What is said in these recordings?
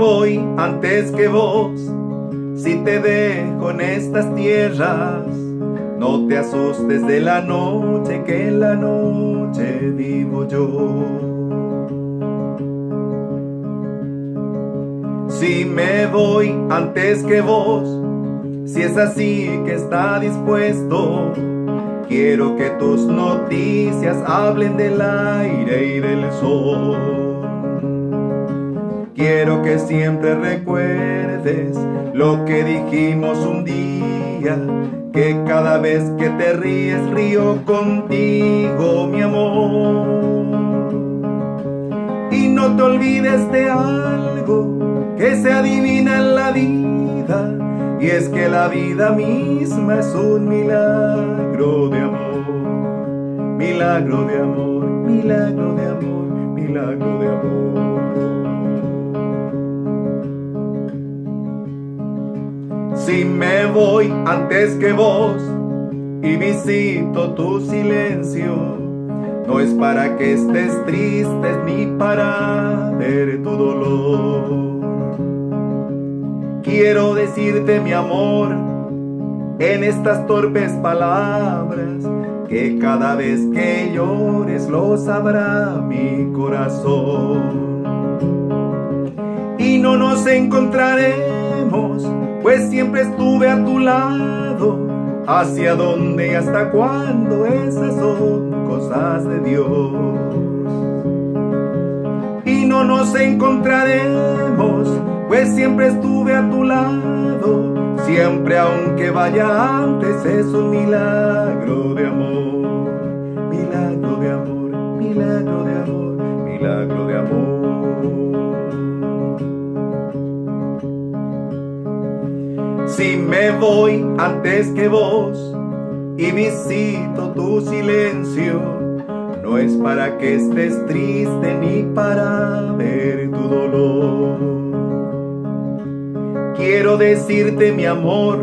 voy antes que vos, si te dejo en estas tierras, no te asustes de la noche, que en la noche vivo yo. Si me voy antes que vos, si es así que está dispuesto, quiero que tus noticias hablen del aire y del sol. Quiero que siempre recuerdes lo que dijimos un día, que cada vez que te ríes río contigo, mi amor. Y no te olvides de algo que se adivina en la vida, y es que la vida misma es un milagro de amor, milagro de amor, milagro de amor, milagro de amor. Si me voy antes que vos y visito tu silencio, no es para que estés triste ni para ver tu dolor. Quiero decirte, mi amor, en estas torpes palabras, que cada vez que llores lo sabrá mi corazón. Y no nos encontraremos, pues siempre estuve a tu lado. ¿Hacia dónde y hasta cuándo? Esas son cosas de Dios. Y no nos encontraremos, pues siempre estuve a tu lado. Siempre, aunque vaya antes, es un milagro de amor, milagro de amor, milagro de amor, milagro de amor. Si me voy antes que vos y visito tu silencio, no es para que estés triste ni para ver tu dolor. Quiero decirte, mi amor,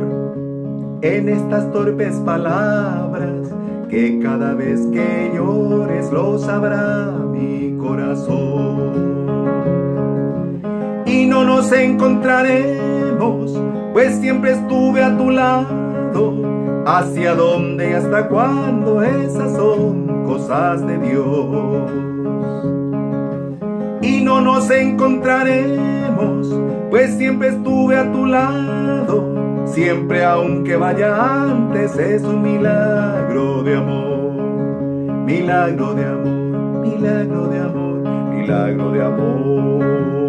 en estas torpes palabras, que cada vez que llores lo sabrá mi corazón. Y no nos encontraremos, pues siempre estuve a tu lado. ¿Hacia dónde y hasta cuándo? Esas son cosas de Dios. Y no nos encontraremos, pues siempre estuve a tu lado. Siempre, aunque vaya antes, es un milagro de amor, milagro de amor, milagro de amor, milagro de amor.